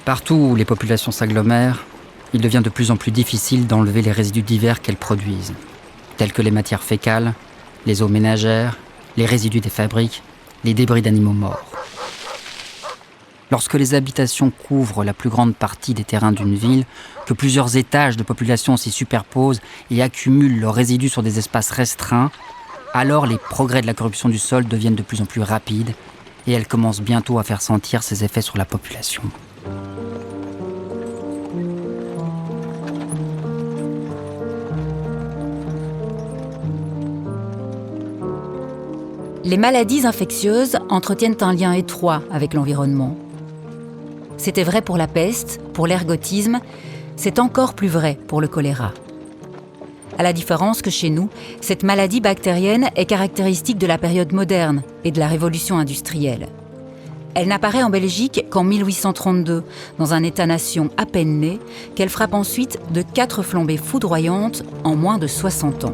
Partout où les populations s'agglomèrent, il devient de plus en plus difficile d'enlever les résidus divers qu'elles produisent, tels que les matières fécales, les eaux ménagères, les résidus des fabriques, les débris d'animaux morts. Lorsque les habitations couvrent la plus grande partie des terrains d'une ville, que plusieurs étages de population s'y superposent et accumulent leurs résidus sur des espaces restreints, alors les progrès de la corruption du sol deviennent de plus en plus rapides et elle commence bientôt à faire sentir ses effets sur la population. Les maladies infectieuses entretiennent un lien étroit avec l'environnement. C'était vrai pour la peste, pour l'ergotisme, c'est encore plus vrai pour le choléra. À la différence que chez nous, cette maladie bactérienne est caractéristique de la période moderne et de la révolution industrielle. Elle n'apparaît en Belgique qu'en 1832, dans un État-nation à peine né, qu'elle frappe ensuite de 4 flambées foudroyantes en moins de 60 ans.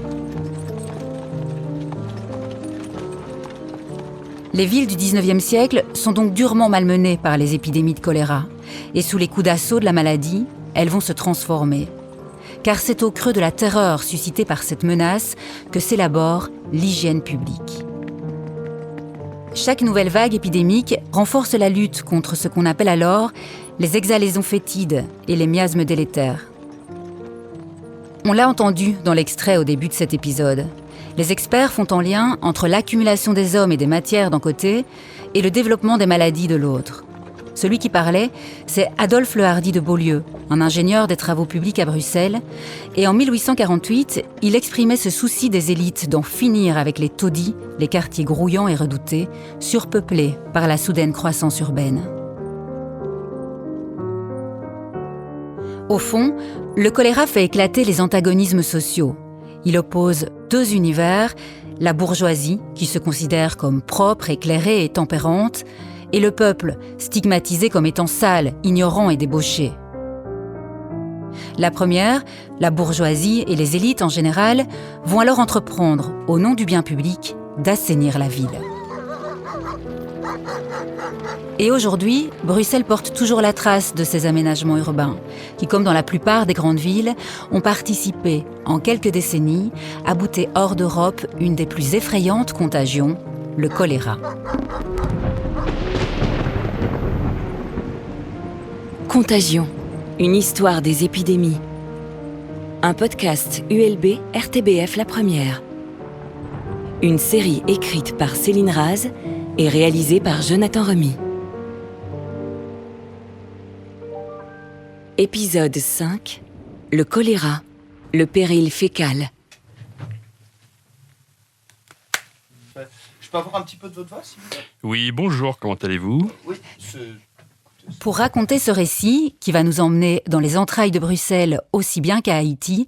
Les villes du XIXe siècle sont donc durement malmenées par les épidémies de choléra. Et sous les coups d'assaut de la maladie, elles vont se transformer. Car c'est au creux de la terreur suscitée par cette menace que s'élabore l'hygiène publique. Chaque nouvelle vague épidémique renforce la lutte contre ce qu'on appelle alors les exhalaisons fétides et les miasmes délétères. On l'a entendu dans l'extrait au début de cet épisode. Les experts font un lien entre l'accumulation des hommes et des matières d'un côté et le développement des maladies de l'autre. Celui qui parlait, c'est Adolphe Le Hardy de Beaulieu, un ingénieur des travaux publics à Bruxelles. Et en 1848, il exprimait ce souci des élites d'en finir avec les taudis, les quartiers grouillants et redoutés, surpeuplés par la soudaine croissance urbaine. Au fond, le choléra fait éclater les antagonismes sociaux. Il oppose 2 univers, la bourgeoisie, qui se considère comme propre, éclairée et tempérante, et le peuple, stigmatisé comme étant sale, ignorant et débauché. La première, la bourgeoisie et les élites en général, vont alors entreprendre, au nom du bien public, d'assainir la ville. Et aujourd'hui, Bruxelles porte toujours la trace de ces aménagements urbains, qui, comme dans la plupart des grandes villes, ont participé, en quelques décennies, à bouter hors d'Europe une des plus effrayantes contagions, le choléra. Contagion, une histoire des épidémies. Un podcast ULB RTBF La Première. Une série écrite par Céline Raz et réalisée par Jonathan Remy. Épisode 5. Le choléra, le péril fécal. Je peux avoir un petit peu de votre voix, s'il vous plaît ? Oui, bonjour, comment allez-vous ? Oui, Pour raconter ce récit, qui va nous emmener dans les entrailles de Bruxelles aussi bien qu'à Haïti,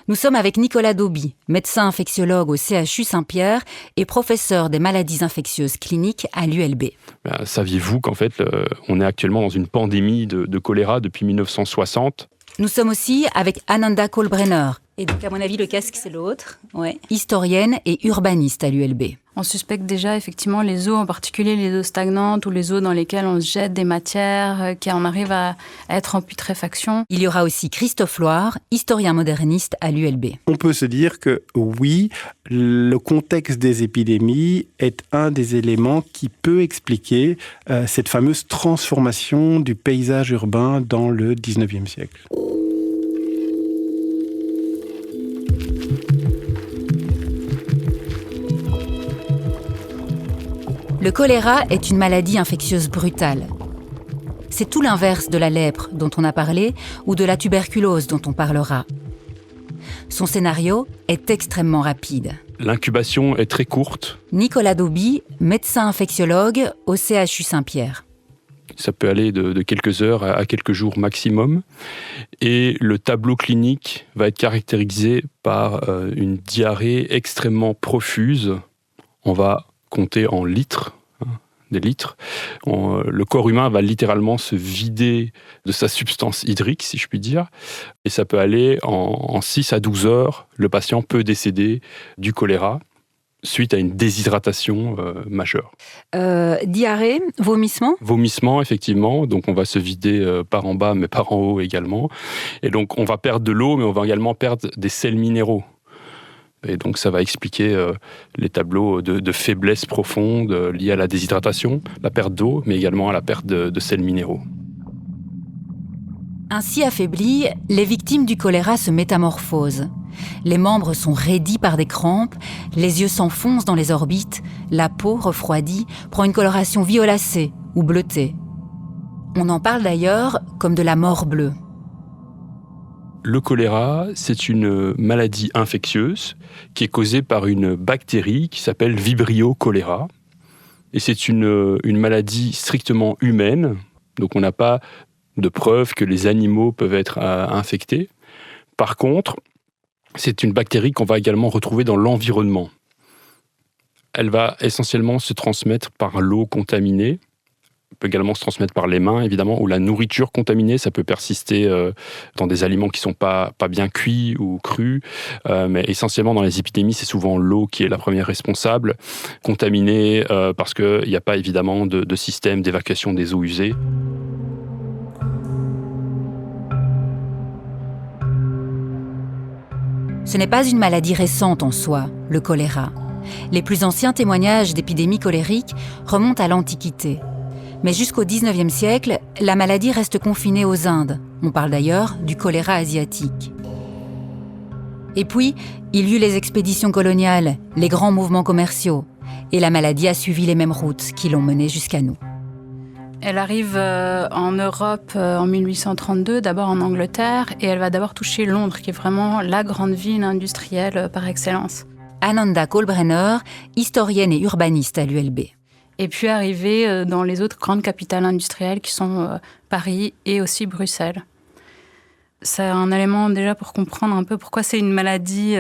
nous sommes avec Nicolas Dauby, médecin infectiologue au CHU Saint-Pierre et professeur des maladies infectieuses cliniques à l'ULB. Saviez-vous qu'en fait, on est actuellement dans une pandémie de choléra depuis 1960 ? Nous sommes aussi avec Ananda Kohlbrenner. Et donc, à mon avis, le casque, c'est l'autre. Ouais. Historienne et urbaniste à l'ULB. On suspecte déjà effectivement les eaux, en particulier les eaux stagnantes ou les eaux dans lesquelles on jette des matières qui en arrivent à être en putréfaction. Il y aura aussi Christophe Loire, historien moderniste à l'ULB. On peut se dire que oui, le contexte des épidémies est un des éléments qui peut expliquer cette fameuse transformation du paysage urbain dans le 19e siècle. Le choléra est une maladie infectieuse brutale. C'est tout l'inverse de la lèpre dont on a parlé ou de la tuberculose dont on parlera. Son scénario est extrêmement rapide. L'incubation est très courte. Nicolas Dauby, médecin infectiologue au CHU Saint-Pierre. Ça peut aller de quelques heures à quelques jours maximum. Et le tableau clinique va être caractérisé par une diarrhée extrêmement profuse. On va compter en litres, des litres. Le corps humain va littéralement se vider de sa substance hydrique, si je puis dire. Et ça peut aller en 6 à 12 heures. Le patient peut décéder du choléra. suite à une déshydratation majeure. Diarrhée, vomissement ? Vomissement, effectivement. Donc, on va se vider par en bas, mais par en haut également. Et donc, on va perdre de l'eau, mais on va également perdre des sels minéraux. Et donc, ça va expliquer les tableaux de faiblesse profonde liés à la déshydratation, la perte d'eau, mais également à la perte de sels minéraux. Ainsi affaiblies, les victimes du choléra se métamorphosent. Les membres sont raidis par des crampes, les yeux s'enfoncent dans les orbites, la peau, refroidie, prend une coloration violacée ou bleutée. On en parle d'ailleurs comme de la mort bleue. Le choléra, c'est une maladie infectieuse qui est causée par une bactérie qui s'appelle Vibrio cholera. Et c'est une maladie strictement humaine, donc on n'a pas de preuve que les animaux peuvent être infectés. Par contre, c'est une bactérie qu'on va également retrouver dans l'environnement. Elle va essentiellement se transmettre par l'eau contaminée. Elle peut également se transmettre par les mains, évidemment, ou la nourriture contaminée. Ça peut persister dans des aliments qui ne sont pas bien cuits ou crus. Mais essentiellement, dans les épidémies, c'est souvent l'eau qui est la première responsable, contaminée parce qu'il n'y a pas évidemment de système d'évacuation des eaux usées. Ce n'est pas une maladie récente en soi, le choléra. Les plus anciens témoignages d'épidémies colériques remontent à l'Antiquité. Mais jusqu'au XIXe siècle, la maladie reste confinée aux Indes. On parle d'ailleurs du choléra asiatique. Et puis, il y eut les expéditions coloniales, les grands mouvements commerciaux. Et la maladie a suivi les mêmes routes qui l'ont menée jusqu'à nous. Elle arrive en Europe en 1832, d'abord en Angleterre, et elle va d'abord toucher Londres, qui est vraiment la grande ville industrielle par excellence. Ananda Kohlbrenner, historienne et urbaniste à l'ULB. Et puis arriver dans les autres grandes capitales industrielles qui sont Paris et aussi Bruxelles. C'est un élément déjà pour comprendre un peu pourquoi c'est une maladie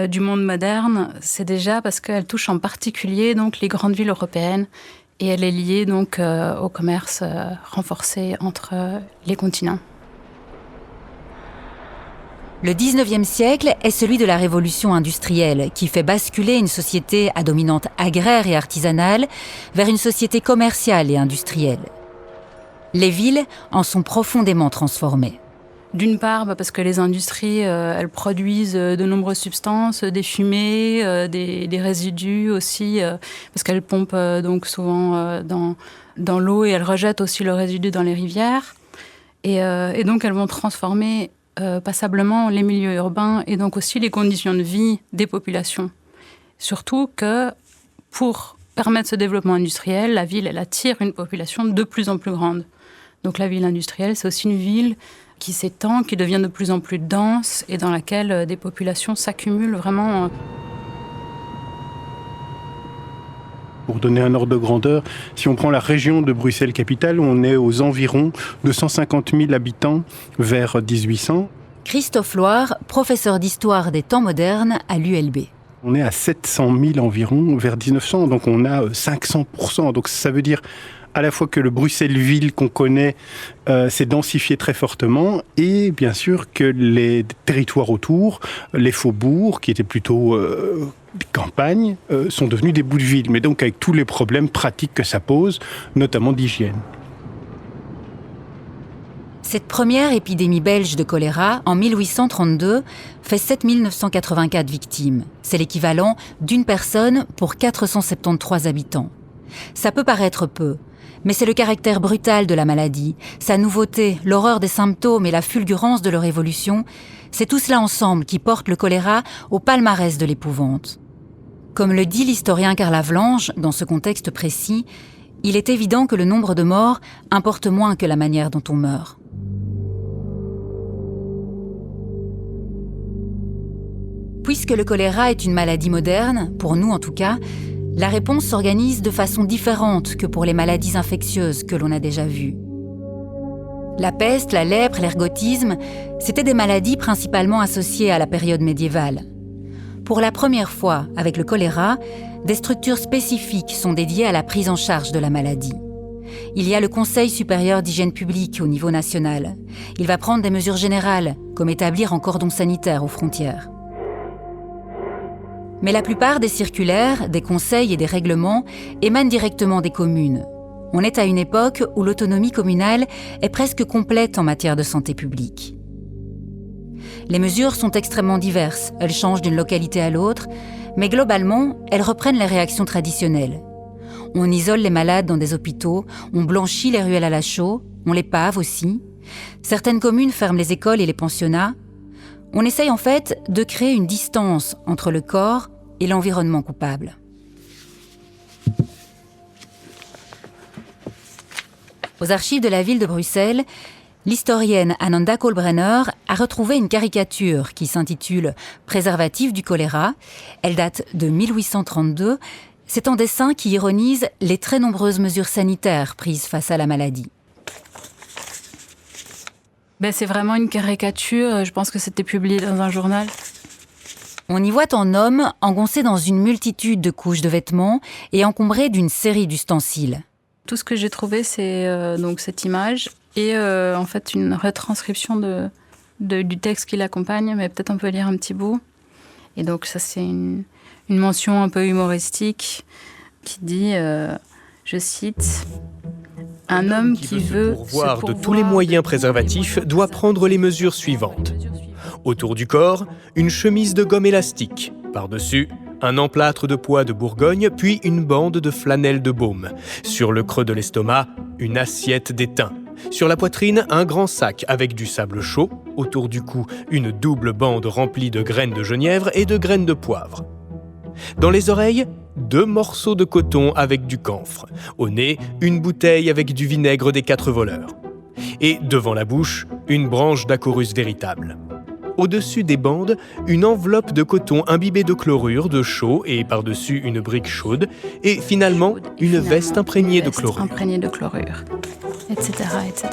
du monde moderne. C'est déjà parce qu'elle touche en particulier donc, les grandes villes européennes. Et elle est liée donc au commerce renforcé entre les continents. Le 19e siècle est celui de la révolution industrielle qui fait basculer une société à dominante agraire et artisanale vers une société commerciale et industrielle. Les villes en sont profondément transformées. D'une part, parce que les industries, elles produisent de nombreuses substances, des fumées, des résidus aussi, parce qu'elles pompent donc souvent dans l'eau et elles rejettent aussi le résidu dans les rivières. Et donc, elles vont transformer passablement les milieux urbains et donc aussi les conditions de vie des populations. Surtout que pour permettre ce développement industriel, la ville, elle attire une population de plus en plus grande. Donc la ville industrielle, c'est aussi une ville qui s'étend, qui devient de plus en plus dense et dans laquelle des populations s'accumulent vraiment. Pour donner un ordre de grandeur, si on prend la région de Bruxelles-Capitale, on est aux environs de 150 000 habitants vers 1800. Christophe Loire, professeur d'histoire des temps modernes à l'ULB. On est à 700 000 environ vers 1900, donc on a 500%. Donc ça veut dire à la fois que le Bruxelles-Ville qu'on connaît s'est densifié très fortement et bien sûr que les territoires autour, les faubourgs qui étaient plutôt des campagnes, sont devenus des bouts de ville, mais donc avec tous les problèmes pratiques que ça pose, notamment d'hygiène. Cette première épidémie belge de choléra, en 1832, fait 7 984 victimes. C'est l'équivalent d'une personne pour 473 habitants. Ça peut paraître peu, mais c'est le caractère brutal de la maladie, sa nouveauté, l'horreur des symptômes et la fulgurance de leur évolution, c'est tout cela ensemble qui porte le choléra au palmarès de l'épouvante. Comme le dit l'historien Karl Havelange, dans ce contexte précis, il est évident que le nombre de morts importe moins que la manière dont on meurt. Puisque le choléra est une maladie moderne, pour nous en tout cas, la réponse s'organise de façon différente que pour les maladies infectieuses que l'on a déjà vues. La peste, la lèpre, l'ergotisme, c'étaient des maladies principalement associées à la période médiévale. Pour la première fois, avec le choléra, des structures spécifiques sont dédiées à la prise en charge de la maladie. Il y a le Conseil supérieur d'hygiène publique au niveau national. Il va prendre des mesures générales, comme établir un cordon sanitaire aux frontières. Mais la plupart des circulaires, des conseils et des règlements émanent directement des communes. On est à une époque où l'autonomie communale est presque complète en matière de santé publique. Les mesures sont extrêmement diverses, elles changent d'une localité à l'autre, mais globalement, elles reprennent les réactions traditionnelles. On isole les malades dans des hôpitaux, on blanchit les ruelles à la chaux, on les pave aussi. Certaines communes ferment les écoles et les pensionnats. On essaye en fait de créer une distance entre le corps et l'environnement coupable. Aux archives de la ville de Bruxelles, l'historienne Ananda Kolbrenner a retrouvé une caricature qui s'intitule « Préservatif du choléra ». Elle date de 1832. C'est un dessin qui ironise les très nombreuses mesures sanitaires prises face à la maladie. C'est vraiment une caricature, je pense que c'était publié dans un journal. On y voit un homme engoncé dans une multitude de couches de vêtements et encombré d'une série d'ustensiles. Tout ce que j'ai trouvé, c'est donc cette image et en fait une retranscription du texte qui l'accompagne, mais peut-être on peut lire un petit bout. Et donc ça, c'est une mention un peu humoristique qui dit, je cite, « Un homme qui veut se pourvoir de tous les moyens préservatifs doit prendre les mesures suivantes. Autour du corps, une chemise de gomme élastique. Par-dessus, un emplâtre de pois de Bourgogne, puis une bande de flanelle de baume. Sur le creux de l'estomac, une assiette d'étain. Sur la poitrine, un grand sac avec du sable chaud. Autour du cou, une double bande remplie de graines de genièvre et de graines de poivre. Dans les oreilles, 2 morceaux de coton avec du camphre. Au nez, une bouteille avec du vinaigre des 4 voleurs. Et devant la bouche, une branche d'acorus véritable. Au-dessus des bandes, une enveloppe de coton imbibée de chlorure, de chaux et par-dessus une brique chaude. Et finalement, une veste imprégnée de chlorure. Etc., etc.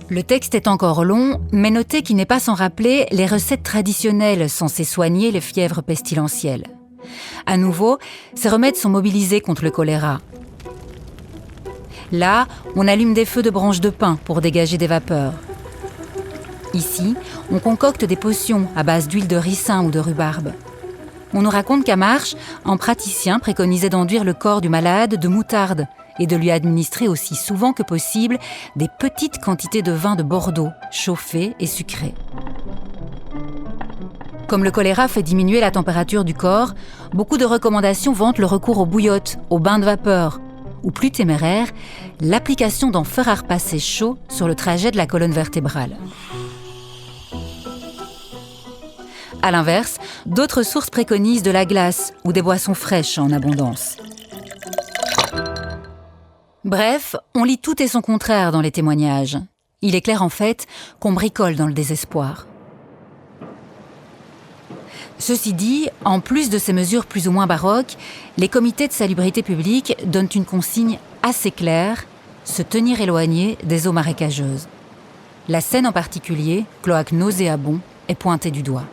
Le texte est encore long, mais notez qu'il n'est pas sans rappeler les recettes traditionnelles censées soigner les fièvres pestilentielles. À nouveau, ces remèdes sont mobilisés contre le choléra. Là, on allume des feux de branches de pin pour dégager des vapeurs. Ici, on concocte des potions à base d'huile de ricin ou de rhubarbe. On nous raconte qu'à Marche, un praticien préconisait d'enduire le corps du malade de moutarde et de lui administrer aussi souvent que possible des petites quantités de vin de Bordeaux, chauffé et sucré. Comme le choléra fait diminuer la température du corps, beaucoup de recommandations vantent le recours aux bouillottes, aux bains de vapeur, ou plus téméraire, l'application d'un fer à repasser chaud sur le trajet de la colonne vertébrale. À l'inverse, d'autres sources préconisent de la glace ou des boissons fraîches en abondance. Bref, on lit tout et son contraire dans les témoignages. Il est clair en fait qu'on bricole dans le désespoir. Ceci dit, en plus de ces mesures plus ou moins baroques, les comités de salubrité publique donnent une consigne assez claire, se tenir éloigné des eaux marécageuses. La Seine en particulier, cloaque nauséabond, est pointée du doigt.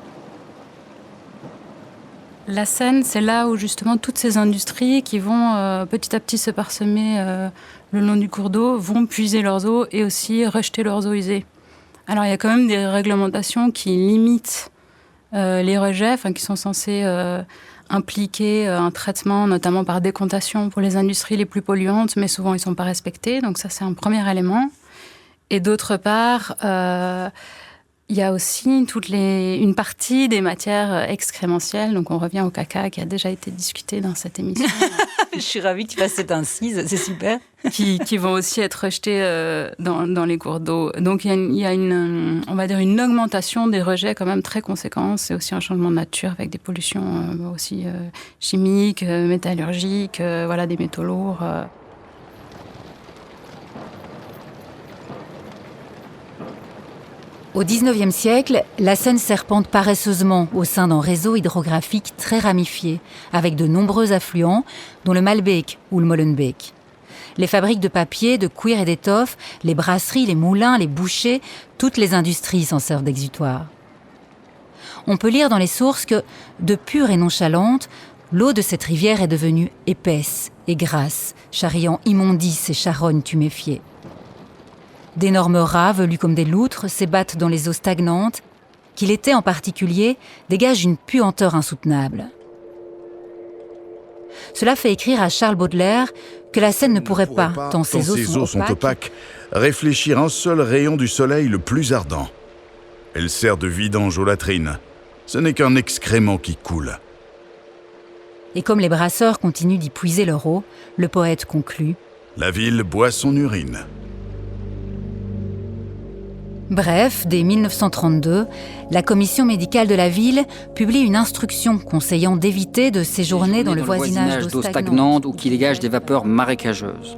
La Seine, c'est là où justement toutes ces industries qui vont petit à petit se parsemer le long du cours d'eau vont puiser leurs eaux et aussi rejeter leurs eaux usées. Alors il y a quand même des réglementations qui limitent les rejets, qui sont censés impliquer un traitement, notamment par décontation pour les industries les plus polluantes, mais souvent ils ne sont pas respectés. Donc ça, c'est un premier élément. Et d'autre part, il y a aussi une partie des matières excrémentielles. Donc on revient au caca qui a déjà été discuté dans cette émission. Je suis ravie que tu fasses cette incise, c'est super. qui vont aussi être rejetés dans les cours d'eau. Donc il y a on va dire une augmentation des rejets quand même très conséquente. C'est aussi un changement de nature avec des pollutions aussi chimiques, métallurgiques, des métaux lourds. Au XIXe siècle, la Seine serpente paresseusement au sein d'un réseau hydrographique très ramifié, avec de nombreux affluents, dont le Malbeek ou le Molenbeek. Les fabriques de papier, de cuir et d'étoffe, les brasseries, les moulins, les bouchers, toutes les industries s'en servent d'exutoire. On peut lire dans les sources que, de pure et nonchalante, l'eau de cette rivière est devenue épaisse et grasse, charriant immondices et charognes tuméfiées. D'énormes rats, velus comme des loutres, s'ébattent dans les eaux stagnantes, qui l'été en particulier dégagent une puanteur insoutenable. Cela fait écrire à Charles Baudelaire que la Seine ne pourrait pas, tant ses eaux sont opaques, réfléchir un seul rayon du soleil le plus ardent. Elle sert de vidange aux latrines. Ce n'est qu'un excrément qui coule. Et comme les brasseurs continuent d'y puiser leur eau, le poète conclut : La ville boit son urine. Bref, dès 1932, la commission médicale de la ville publie une instruction conseillant d'éviter de séjourner dans le voisinage d'eau stagnante ou qui dégage des vapeurs marécageuses.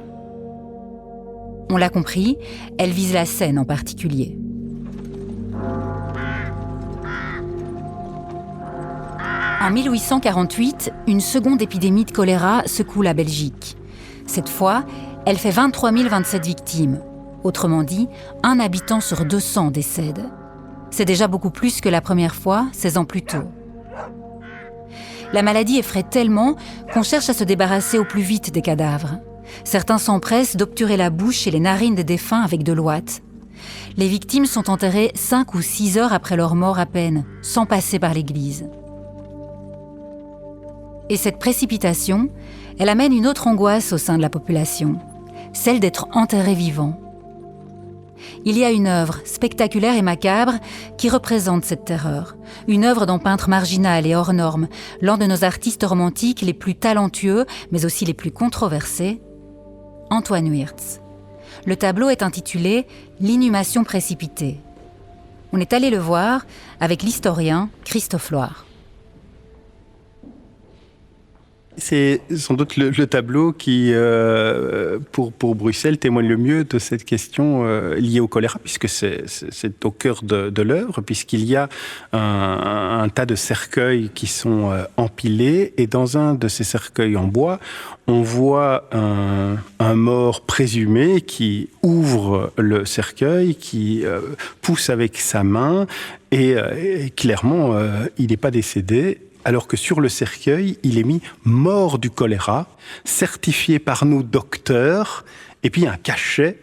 On l'a compris, elle vise la Seine en particulier. En 1848, une seconde épidémie de choléra secoue la Belgique. Cette fois, elle fait 23 027 victimes. Autrement dit, 1 habitant sur 200 décède. C'est déjà beaucoup plus que la première fois, 16 ans plus tôt. La maladie effraie tellement qu'on cherche à se débarrasser au plus vite des cadavres. Certains s'empressent d'obturer la bouche et les narines des défunts avec de l'ouate. Les victimes sont enterrées 5 ou 6 heures après leur mort à peine, sans passer par l'église. Et cette précipitation, elle amène une autre angoisse au sein de la population, celle d'être enterré vivant. Il y a une œuvre spectaculaire et macabre qui représente cette terreur. Une œuvre d'un peintre marginal et hors norme, l'un de nos artistes romantiques les plus talentueux, mais aussi les plus controversés, Antoine Wirtz. Le tableau est intitulé « L'inhumation précipitée ». On est allé le voir avec l'historien Christophe Loire. C'est sans doute le tableau qui, pour Bruxelles, témoigne le mieux de cette question liée au choléra, puisque c'est au cœur de l'œuvre, puisqu'il y a un tas de cercueils qui sont empilés, et dans un de ces cercueils en bois, on voit un mort présumé qui ouvre le cercueil, qui pousse avec sa main, et clairement, il n'est pas décédé. Alors que sur le cercueil, il est mis « mort du choléra », certifié par nous docteurs, et puis un cachet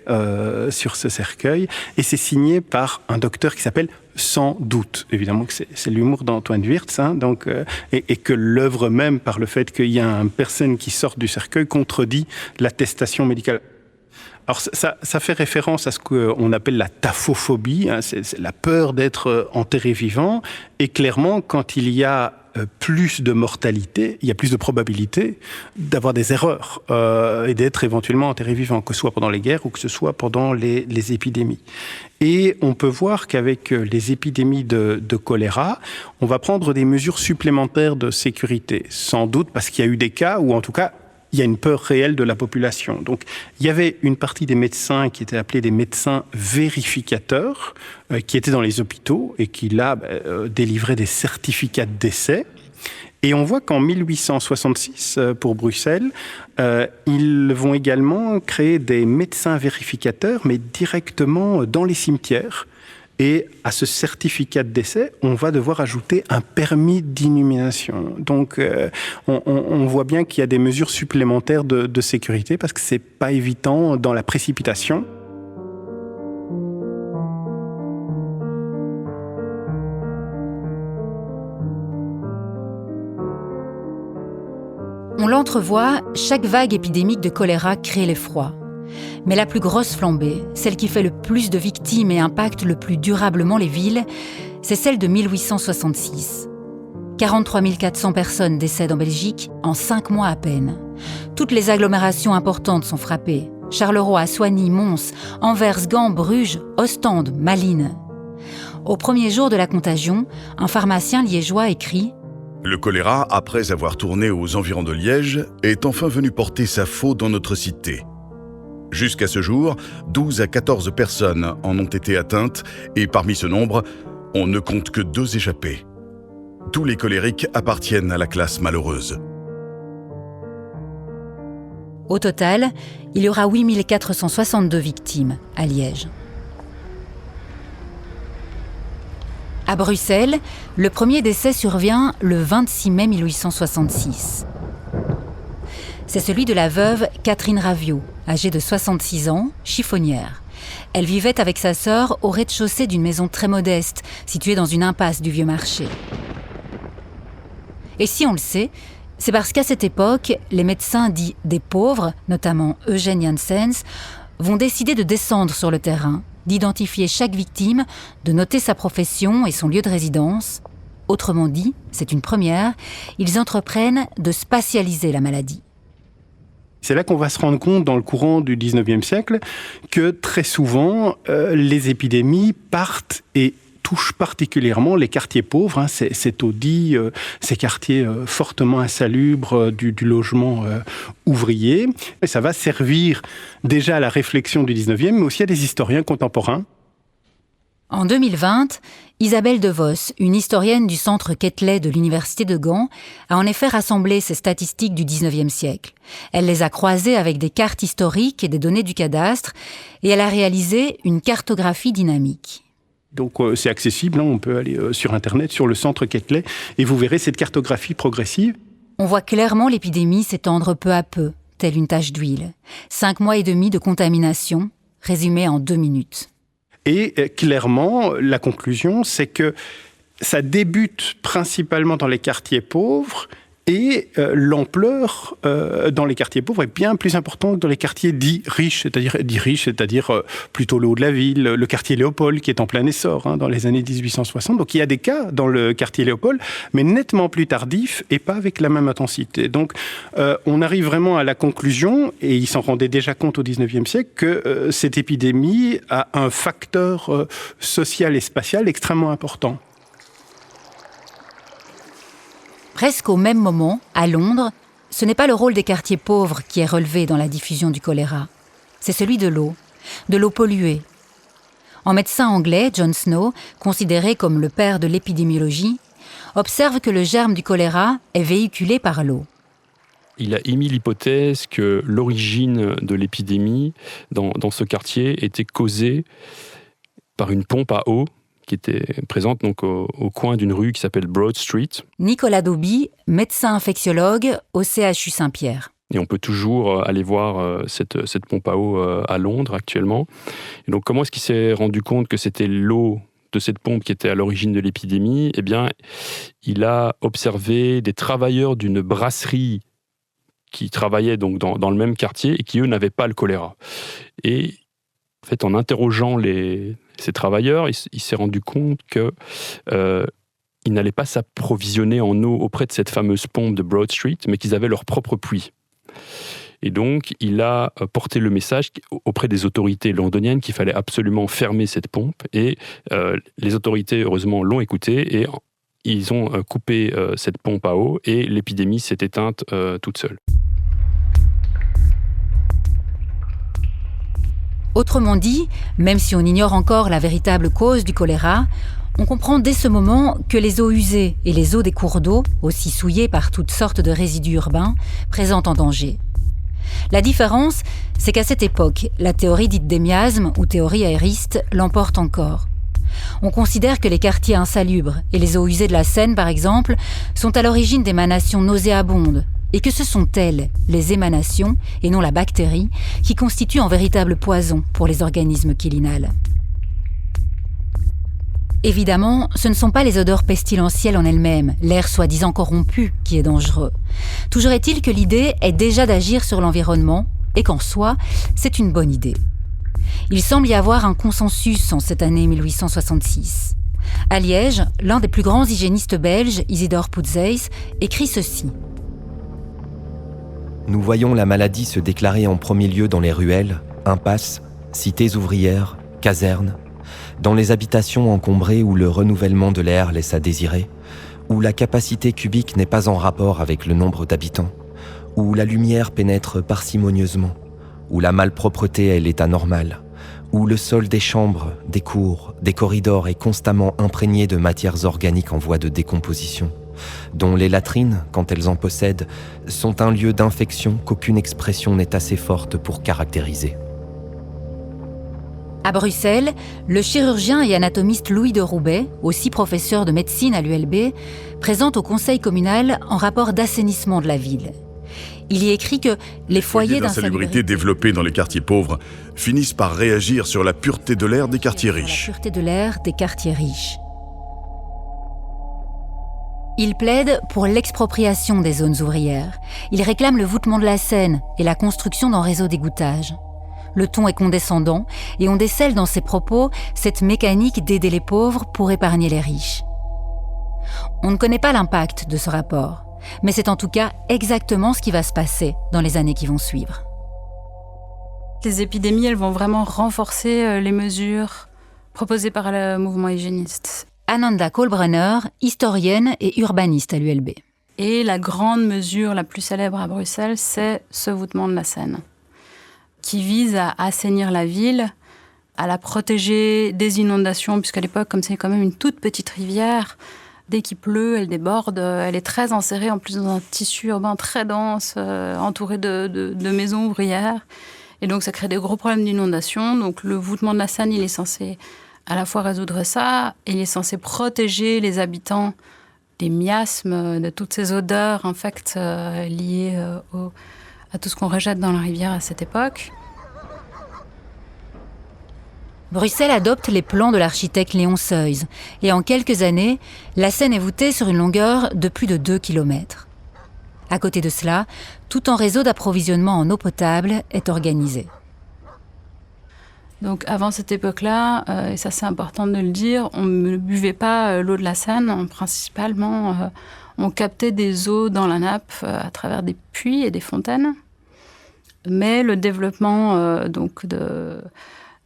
sur ce cercueil, et c'est signé par un docteur qui s'appelle Sans doute. Évidemment que c'est l'humour d'Antoine Wirtz, hein, donc, et que l'œuvre même, par le fait qu'il y a une personne qui sort du cercueil, contredit l'attestation médicale. Alors ça fait référence à ce qu'on appelle la taphophobie, hein, c'est la peur d'être enterré vivant, et clairement, quand il y a plus de mortalité, il y a plus de probabilité d'avoir des erreurs et d'être éventuellement enterré vivant, que ce soit pendant les guerres ou que ce soit pendant les épidémies. Et on peut voir qu'avec les épidémies de choléra, on va prendre des mesures supplémentaires de sécurité, sans doute parce qu'il y a eu des cas où, en tout cas, il y a une peur réelle de la population. Donc, il y avait une partie des médecins qui étaient appelés des médecins vérificateurs, qui étaient dans les hôpitaux et qui, là, délivraient des certificats de décès. Et on voit qu'en 1866, pour Bruxelles, ils vont également créer des médecins vérificateurs, mais directement dans les cimetières. Et à ce certificat de décès, on va devoir ajouter un permis d'inhumation. Donc, on voit bien qu'il y a des mesures supplémentaires de sécurité parce que c'est pas évident dans la précipitation. On l'entrevoit, chaque vague épidémique de choléra crée l'effroi. Mais la plus grosse flambée, celle qui fait le plus de victimes et impacte le plus durablement les villes, c'est celle de 1866. 43 400 personnes décèdent en Belgique en 5 mois à peine. Toutes les agglomérations importantes sont frappées. Charleroi, Soignies, Mons, Anvers, Gand, Bruges, Ostende, Malines. Au premier jour de la contagion, un pharmacien liégeois écrit « Le choléra, après avoir tourné aux environs de Liège, est enfin venu porter sa faux dans notre cité. Jusqu'à ce jour, 12 à 14 personnes en ont été atteintes et parmi ce nombre, on ne compte que 2 échappés. Tous les colériques appartiennent à la classe malheureuse. » Au total, il y aura 8 462 victimes à Liège. À Bruxelles, le premier décès survient le 26 mai 1866. C'est celui de la veuve Catherine Raviot, âgée de 66 ans, chiffonnière. Elle vivait avec sa sœur au rez-de-chaussée d'une maison très modeste, située dans une impasse du Vieux Marché. Et si on le sait, C'est parce qu'à cette époque, les médecins dits des pauvres, notamment Eugène Janssens, vont décider de descendre sur le terrain, d'identifier chaque victime, de noter sa profession et son lieu de résidence. Autrement dit, c'est une première, ils entreprennent de spatialiser la maladie. C'est là qu'on va se rendre compte, dans le courant du 19e siècle, que très souvent, les épidémies partent et touchent particulièrement les quartiers pauvres. C'est taudis, ces quartiers fortement insalubres du logement ouvrier. Et ça va servir déjà à la réflexion du 19e, mais aussi à des historiens contemporains. En 2020, Isabelle DeVos, une historienne du centre Quetelet de l'Université de Gand, a en effet rassemblé ces statistiques du 19e siècle. Elle les a croisées avec des cartes historiques et des données du cadastre, et elle a réalisé une cartographie dynamique. Donc c'est accessible, on peut aller sur Internet, sur le centre Quetelet, et vous verrez cette cartographie progressive. On voit clairement l'épidémie s'étendre peu à peu, telle une tache d'huile. 5 mois et demi de contamination, résumé en 2 minutes. Et clairement, la conclusion, c'est que ça débute principalement dans les quartiers pauvres et l'ampleur dans les quartiers pauvres est bien plus importante que dans les quartiers dits riches, c'est-à-dire plutôt le haut de la ville, le quartier Léopold qui est en plein essor dans les années 1860. Donc il y a des cas dans le quartier Léopold, mais nettement plus tardifs et pas avec la même intensité. Donc on arrive vraiment à la conclusion, et ils s'en rendaient déjà compte au 19e siècle, que cette épidémie a un facteur social et spatial extrêmement important. Presque au même moment, à Londres, ce n'est pas le rôle des quartiers pauvres qui est relevé dans la diffusion du choléra. C'est celui de l'eau polluée. Un médecin anglais, John Snow, considéré comme le père de l'épidémiologie, observe que le germe du choléra est véhiculé par l'eau. Il a émis l'hypothèse que l'origine de l'épidémie dans ce quartier était causée par une pompe à eau qui était présente donc au coin d'une rue qui s'appelle Broad Street. Nicolas Dauby, médecin infectiologue au CHU Saint-Pierre. Et on peut toujours aller voir cette pompe à eau à Londres actuellement. Et donc comment est-ce qu'il s'est rendu compte que c'était l'eau de cette pompe qui était à l'origine de l'épidémie ? Eh bien, il a observé des travailleurs d'une brasserie qui travaillaient donc dans le même quartier et qui, eux, n'avaient pas le choléra. Et en fait, en interrogeant ces travailleurs, il s'est rendu compte qu'ils n'allaient pas s'approvisionner en eau auprès de cette fameuse pompe de Broad Street, mais qu'ils avaient leur propre puits. Et donc, il a porté le message auprès des autorités londoniennes qu'il fallait absolument fermer cette pompe. Et les autorités, heureusement, l'ont écouté et ils ont coupé cette pompe à eau et l'épidémie s'est éteinte toute seule. Autrement dit, même si on ignore encore la véritable cause du choléra, on comprend dès ce moment que les eaux usées et les eaux des cours d'eau, aussi souillées par toutes sortes de résidus urbains, présentent un danger. La différence, c'est qu'à cette époque, la théorie dite des miasmes ou théorie aériste l'emporte encore. On considère que les quartiers insalubres et les eaux usées de la Seine, par exemple, sont à l'origine d'émanations nauséabondes, et que ce sont elles, les émanations, et non la bactérie, qui constituent un véritable poison pour les organismes qui l'inhalent. Évidemment, ce ne sont pas les odeurs pestilentielles en elles-mêmes, l'air soi-disant corrompu, qui est dangereux. Toujours est-il que l'idée est déjà d'agir sur l'environnement, et qu'en soi, c'est une bonne idée. Il semble y avoir un consensus en cette année 1866. À Liège, l'un des plus grands hygiénistes belges, Isidore Poutzeys, écrit ceci. Nous voyons la maladie se déclarer en premier lieu dans les ruelles, impasses, cités ouvrières, casernes, dans les habitations encombrées où le renouvellement de l'air laisse à désirer, où la capacité cubique n'est pas en rapport avec le nombre d'habitants, où la lumière pénètre parcimonieusement, où la malpropreté est l'état normal, où le sol des chambres, des cours, des corridors est constamment imprégné de matières organiques en voie de décomposition, dont les latrines, quand elles en possèdent, sont un lieu d'infection qu'aucune expression n'est assez forte pour caractériser. À Bruxelles, le chirurgien et anatomiste Louis de Roubaix, aussi professeur de médecine à l'ULB, présente au conseil communal un rapport d'assainissement de la ville. Il y écrit que les foyers d'insalubrité développés dans les quartiers pauvres finissent par réagir sur la pureté de l'air des quartiers riches. La pureté de l'air des quartiers riches. Il plaide pour l'expropriation des zones ouvrières. Il réclame le voûtement de la Seine et la construction d'un réseau d'égouttage. Le ton est condescendant et on décèle dans ses propos cette mécanique d'aider les pauvres pour épargner les riches. On ne connaît pas l'impact de ce rapport, mais c'est en tout cas exactement ce qui va se passer dans les années qui vont suivre. Les épidémies, elles vont vraiment renforcer les mesures proposées par le mouvement hygiéniste. Ananda Kolbrenner, historienne et urbaniste à l'ULB. Et la grande mesure la plus célèbre à Bruxelles, c'est ce voûtement de la Seine, qui vise à assainir la ville, à la protéger des inondations, puisqu'à l'époque, comme c'est quand même une toute petite rivière, dès qu'il pleut, elle déborde, elle est très enserrée, en plus dans un tissu urbain très dense, entouré de maisons ouvrières. Et donc ça crée des gros problèmes d'inondation. Donc le voûtement de la Seine, il est censé à la fois résoudre ça, et il est censé protéger les habitants des miasmes, de toutes ces odeurs infectes liées à tout ce qu'on rejette dans la rivière à cette époque. Bruxelles adopte les plans de l'architecte Léon Seuys, et en quelques années, la Seine est voûtée sur une longueur de plus de 2 km. À côté de cela, tout un réseau d'approvisionnement en eau potable est organisé. Donc avant cette époque-là, et ça c'est important de le dire, on ne buvait pas l'eau de la Seine. Principalement, on captait des eaux dans la nappe à travers des puits et des fontaines. Mais le développement de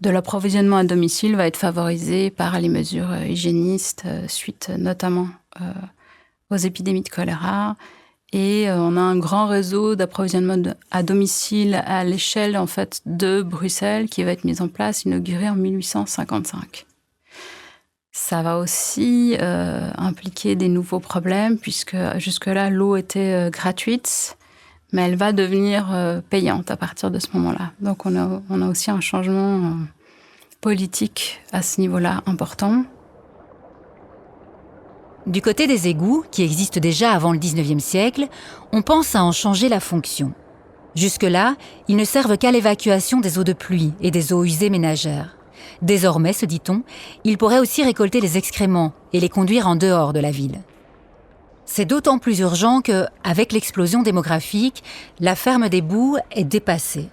l'approvisionnement à domicile va être favorisé par les mesures hygiénistes, suite notamment aux épidémies de choléra. Et on a un grand réseau d'approvisionnement à domicile à l'échelle en fait, de Bruxelles qui va être mis en place, inauguré en 1855. Ça va aussi impliquer des nouveaux problèmes, puisque jusque-là, l'eau était gratuite, mais elle va devenir payante à partir de ce moment-là. Donc on a aussi un changement politique à ce niveau-là important. Du côté des égouts, qui existent déjà avant le 19e siècle, on pense à en changer la fonction. Jusque-là, ils ne servent qu'à l'évacuation des eaux de pluie et des eaux usées ménagères. Désormais, se dit-on, ils pourraient aussi récolter les excréments et les conduire en dehors de la ville. C'est d'autant plus urgent que, avec l'explosion démographique, la ferme des Boues est dépassée.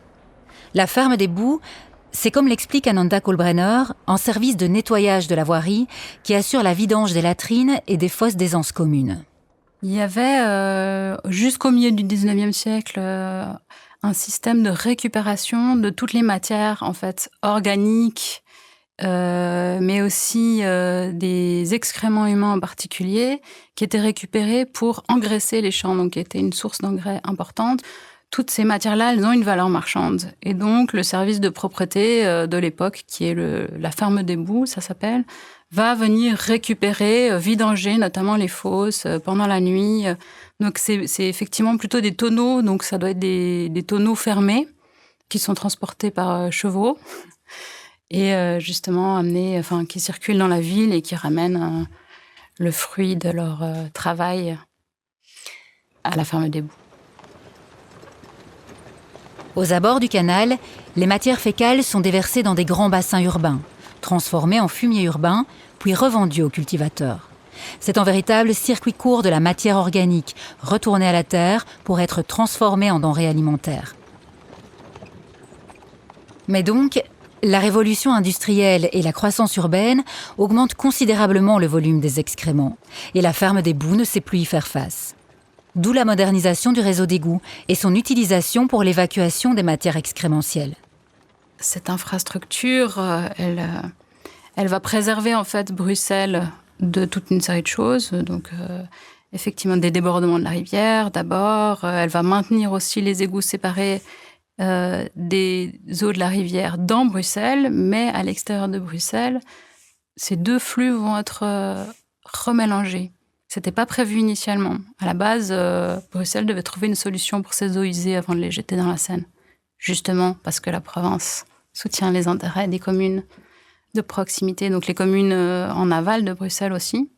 La ferme des Boues, c'est comme l'explique Ananda Kolbrenner, un service de nettoyage de la voirie qui assure la vidange des latrines et des fosses d'aisance communes. Il y avait, jusqu'au milieu du 19e siècle, un système de récupération de toutes les matières en fait, organiques, mais aussi des excréments humains en particulier, qui étaient récupérés pour engraisser les champs, donc qui étaient une source d'engrais importante. Toutes ces matières-là, elles ont une valeur marchande. Et donc, le service de propreté de l'époque, qui est la ferme des Boues, ça s'appelle, va venir récupérer, vidanger notamment les fosses pendant la nuit. Donc, c'est effectivement plutôt des tonneaux. Donc, ça doit être des tonneaux fermés qui sont transportés par chevaux et justement qui circulent dans la ville et qui ramènent le fruit de leur travail à la ferme des Boues. Aux abords du canal, les matières fécales sont déversées dans des grands bassins urbains, transformés en fumier urbain, puis revendus aux cultivateurs. C'est un véritable circuit court de la matière organique, retournée à la terre pour être transformée en denrées alimentaires. Mais donc, la révolution industrielle et la croissance urbaine augmentent considérablement le volume des excréments, et la ferme des Boues ne sait plus y faire face. D'où la modernisation du réseau d'égouts et son utilisation pour l'évacuation des matières excrémentielles. Cette infrastructure, elle va préserver en fait Bruxelles de toute une série de choses. Donc, effectivement, des débordements de la rivière d'abord. Elle va maintenir aussi les égouts séparés des eaux de la rivière dans Bruxelles, mais à l'extérieur de Bruxelles, ces deux flux vont être remélangés. C'était pas prévu initialement. À la base, Bruxelles devait trouver une solution pour ces eaux usées avant de les jeter dans la Seine. Justement parce que la province soutient les intérêts des communes de proximité, donc les communes en aval de Bruxelles aussi.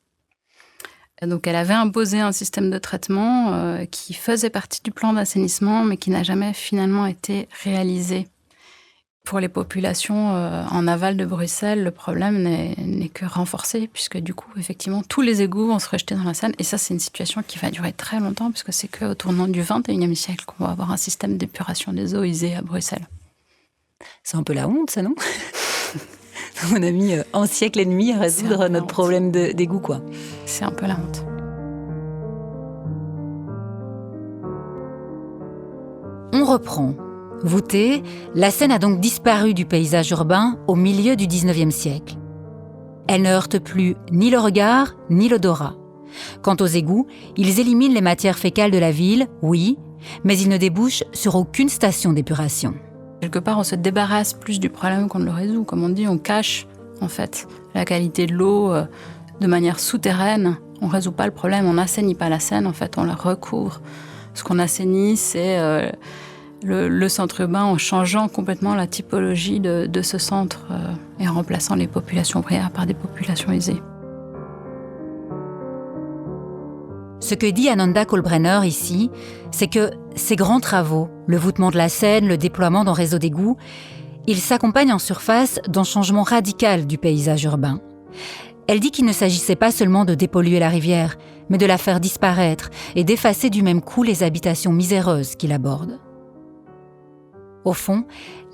Et donc elle avait imposé un système de traitement qui faisait partie du plan d'assainissement, mais qui n'a jamais finalement été réalisé. Pour les populations en aval de Bruxelles, le problème n'est que renforcé, puisque du coup, effectivement, tous les égouts vont se rejeter dans la Seine. Et ça, c'est une situation qui va durer très longtemps, puisque c'est qu'au tournant du XXIe siècle qu'on va avoir un système d'épuration des eaux usées à Bruxelles. C'est un peu la honte, ça, non? On a mis un siècle et demi à résoudre notre problème d'égout, quoi. C'est un peu la honte. On reprend. Voûtée, la Seine a donc disparu du paysage urbain au milieu du XIXe siècle. Elle ne heurte plus ni le regard, ni l'odorat. Quant aux égouts, ils éliminent les matières fécales de la ville, oui, mais ils ne débouchent sur aucune station d'épuration. Quelque part, on se débarrasse plus du problème qu'on ne le résout. Comme on dit, on cache, en fait, la qualité de l'eau de manière souterraine. On ne résout pas le problème, on n'assainit pas la Seine, en fait, on la recouvre. Ce qu'on assainit, c'est le centre urbain en changeant complètement la typologie de ce centre et en remplaçant les populations ouvrières par des populations aisées. Ce que dit Ananda Kolbrenner ici, c'est que ces grands travaux, le voûtement de la Seine, le déploiement d'un réseau d'égouts, ils s'accompagnent en surface d'un changement radical du paysage urbain. Elle dit qu'il ne s'agissait pas seulement de dépolluer la rivière, mais de la faire disparaître et d'effacer du même coup les habitations miséreuses qui l'abordent. Au fond,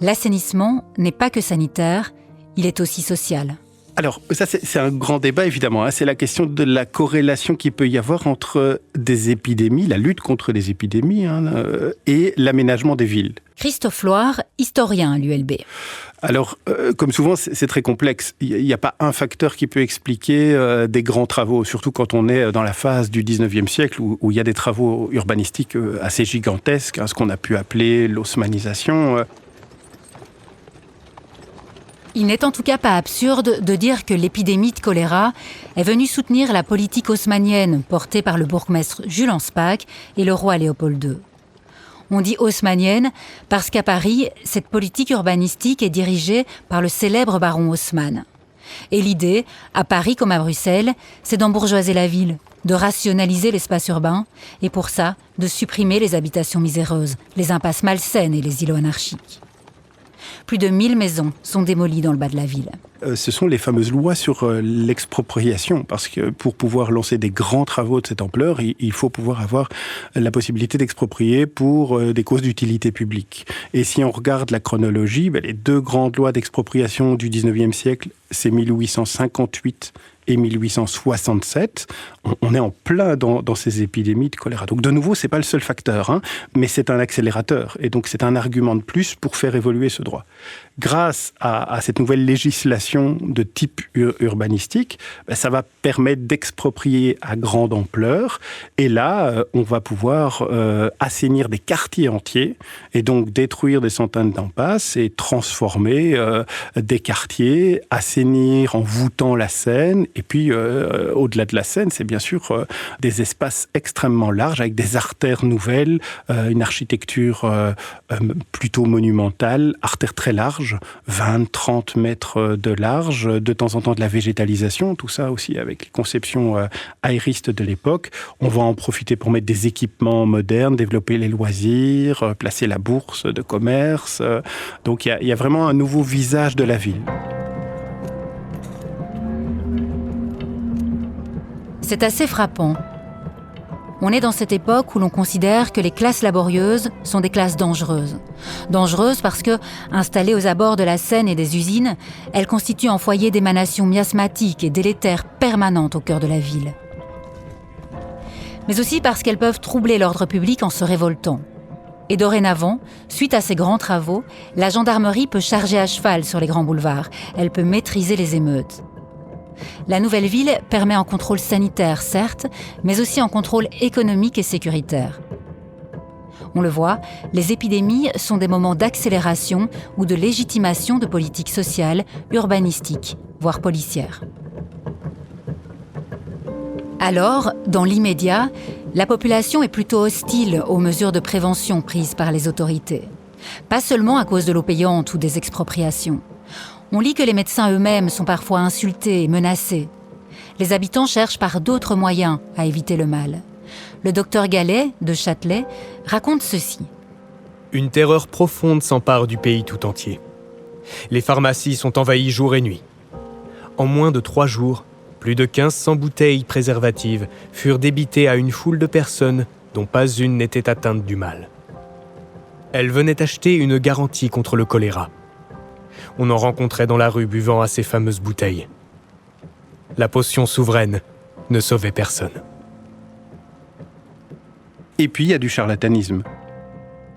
l'assainissement n'est pas que sanitaire, il est aussi social. Alors, ça, c'est un grand débat, évidemment. C'est la question de la corrélation qu'il peut y avoir entre des épidémies, la lutte contre les épidémies, et l'aménagement des villes. Christophe Loire, historien à l'ULB. Alors, comme souvent, c'est très complexe. Il n'y a pas un facteur qui peut expliquer des grands travaux, surtout quand on est dans la phase du 19e siècle où il y a des travaux urbanistiques assez gigantesques, ce qu'on a pu appeler l'haussmanisation. Il n'est en tout cas pas absurde de dire que l'épidémie de choléra est venue soutenir la politique haussmannienne portée par le bourgmestre Jules Anspach et le roi Léopold II. On dit haussmannienne parce qu'à Paris, cette politique urbanistique est dirigée par le célèbre baron Haussmann. Et l'idée, à Paris comme à Bruxelles, c'est d'embourgeoiser la ville, de rationaliser l'espace urbain, et pour ça, de supprimer les habitations miséreuses, les impasses malsaines et les îlots anarchiques. Plus de 1000 maisons sont démolies dans le bas de la ville. Ce sont les fameuses lois sur l'expropriation, parce que pour pouvoir lancer des grands travaux de cette ampleur, il faut pouvoir avoir la possibilité d'exproprier pour des causes d'utilité publique. Et si on regarde la chronologie, les deux grandes lois d'expropriation du 19e siècle, c'est 1858 et 1867, on est en plein dans ces épidémies de choléra. Donc de nouveau, c'est pas le seul facteur, mais c'est un accélérateur. Et donc c'est un argument de plus pour faire évoluer ce droit. Grâce à cette nouvelle législation de type urbanistique, ça va permettre d'exproprier à grande ampleur. Et là, on va pouvoir assainir des quartiers entiers et donc détruire des centaines d'impasses et transformer des quartiers, assainir en voûtant la Seine. Et puis, au-delà de la Seine, c'est bien sûr des espaces extrêmement larges avec des artères nouvelles, une architecture plutôt monumentale, artères très larges, 20-30 mètres de large, de temps en temps de la végétalisation, tout ça aussi avec les conceptions aéristes de l'époque. On va en profiter pour mettre des équipements modernes, développer les loisirs, placer la bourse de commerce. Donc il y a vraiment un nouveau visage de la ville. C'est assez frappant. On est dans cette époque où l'on considère que les classes laborieuses sont des classes dangereuses. Dangereuses parce que, installées aux abords de la Seine et des usines, elles constituent un foyer d'émanations miasmatiques et délétères permanentes au cœur de la ville. Mais aussi parce qu'elles peuvent troubler l'ordre public en se révoltant. Et dorénavant, suite à ces grands travaux, la gendarmerie peut charger à cheval sur les grands boulevards. Elle peut maîtriser les émeutes. La nouvelle ville permet un contrôle sanitaire, certes, mais aussi un contrôle économique et sécuritaire. On le voit, les épidémies sont des moments d'accélération ou de légitimation de politiques sociales, urbanistiques, voire policières. Alors, dans l'immédiat, la population est plutôt hostile aux mesures de prévention prises par les autorités. Pas seulement à cause de l'eau payante ou des expropriations. On lit que les médecins eux-mêmes sont parfois insultés et menacés. Les habitants cherchent par d'autres moyens à éviter le mal. Le docteur Gallet, de Châtelet, raconte ceci. Une terreur profonde s'empare du pays tout entier. Les pharmacies sont envahies jour et nuit. En moins de 3 jours, plus de 1500 bouteilles préservatives furent débitées à une foule de personnes dont pas une n'était atteinte du mal. Elles venaient acheter une garantie contre le choléra. On en rencontrait dans la rue buvant à ces fameuses bouteilles. La potion souveraine ne sauvait personne. Et puis, il y a du charlatanisme,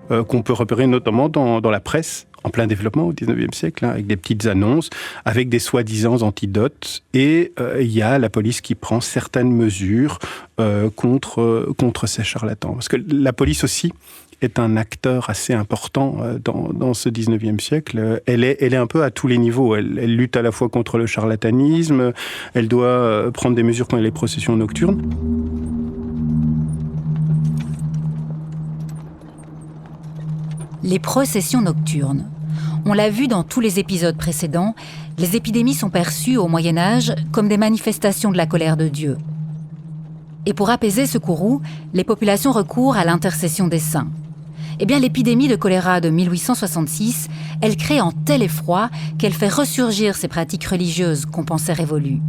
qu'on peut repérer notamment dans la presse, en plein développement au XIXe siècle, avec des petites annonces, avec des soi-disant antidotes. Et il y a la police qui prend certaines mesures contre ces charlatans. Parce que la police aussi est un acteur assez important dans ce XIXe siècle. Elle est un peu à tous les niveaux. Elle lutte à la fois contre le charlatanisme, elle doit prendre des mesures contre les processions nocturnes. Les processions nocturnes. On l'a vu dans tous les épisodes précédents, les épidémies sont perçues au Moyen-Âge comme des manifestations de la colère de Dieu. Et pour apaiser ce courroux, les populations recourent à l'intercession des saints. Eh bien, l'épidémie de choléra de 1866, elle crée un tel effroi qu'elle fait ressurgir ces pratiques religieuses qu'on pensait révolues.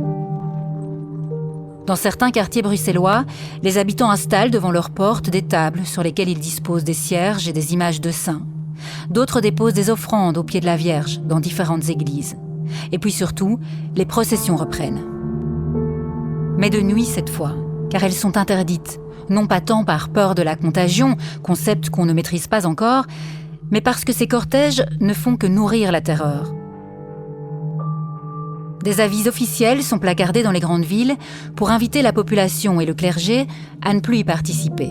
Dans certains quartiers bruxellois, les habitants installent devant leurs portes des tables sur lesquelles ils disposent des cierges et des images de saints. D'autres déposent des offrandes au pied de la Vierge dans différentes églises. Et puis surtout, les processions reprennent. Mais de nuit cette fois, car elles sont interdites, non pas tant par peur de la contagion, concept qu'on ne maîtrise pas encore, mais parce que ces cortèges ne font que nourrir la terreur. Des avis officiels sont placardés dans les grandes villes pour inviter la population et le clergé à ne plus y participer.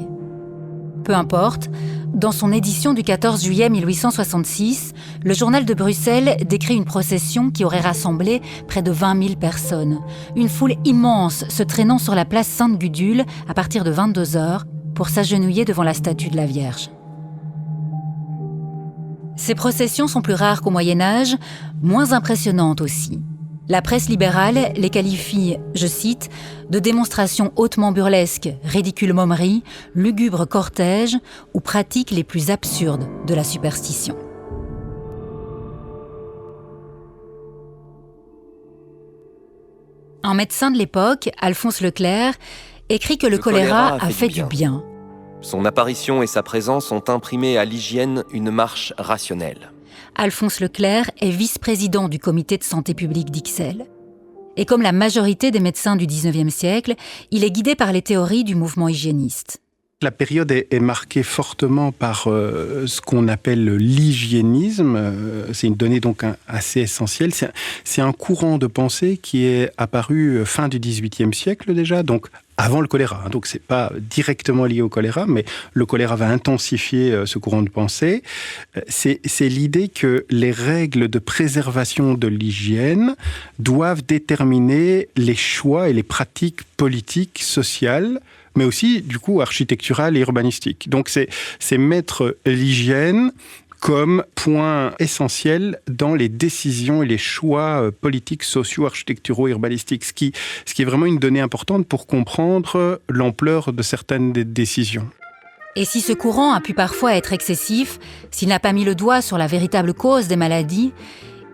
Peu importe, dans son édition du 14 juillet 1866, le journal de Bruxelles décrit une procession qui aurait rassemblé près de 20 000 personnes. Une foule immense se traînant sur la place Sainte-Gudule à partir de 22h pour s'agenouiller devant la statue de la Vierge. Ces processions sont plus rares qu'au Moyen-Âge, moins impressionnantes aussi. La presse libérale les qualifie, je cite, de démonstrations hautement burlesques, ridicules momeries, lugubres cortèges ou pratiques les plus absurdes de la superstition. Un médecin de l'époque, Alphonse Leclerc, écrit que le choléra a fait du bien. Son apparition et sa présence ont imprimé à l'hygiène une marche rationnelle. Alphonse Leclerc est vice-président du comité de santé publique d'Ixelles. Et comme la majorité des médecins du XIXe siècle, il est guidé par les théories du mouvement hygiéniste. La période est marquée fortement par ce qu'on appelle l'hygiénisme. C'est une donnée donc assez essentielle. C'est un courant de pensée qui est apparu fin du XVIIIe siècle déjà, donc avant le choléra. Donc c'est pas directement lié au choléra, mais le choléra va intensifier ce courant de pensée. C'est l'idée que les règles de préservation de l'hygiène doivent déterminer les choix et les pratiques politiques, sociales, mais aussi, du coup, architecturales et urbanistiques. Donc c'est mettre l'hygiène comme point essentiel dans les décisions et les choix politiques, sociaux, architecturaux, urbanistiques, ce qui est vraiment une donnée importante pour comprendre l'ampleur de certaines des décisions. Et si ce courant a pu parfois être excessif, s'il n'a pas mis le doigt sur la véritable cause des maladies,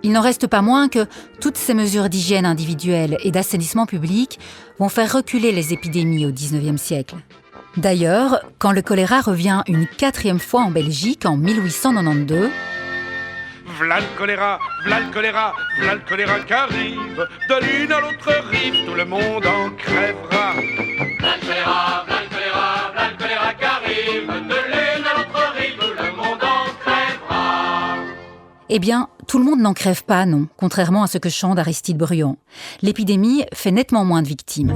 il n'en reste pas moins que toutes ces mesures d'hygiène individuelle et d'assainissement public vont faire reculer les épidémies au XIXe siècle. D'ailleurs, quand le choléra revient une 4e fois en Belgique en 1892... V'là le choléra, v'là le choléra, v'là le choléra qui arrive. De l'une à l'autre rive, tout le monde en crèvera. V'là le choléra, v'là le choléra, v'là le choléra qui arrive. De l'une à l'autre rive, tout le monde en crèvera. Eh bien, tout le monde n'en crève pas, non, contrairement à ce que chante Aristide Bruant. L'épidémie fait nettement moins de victimes.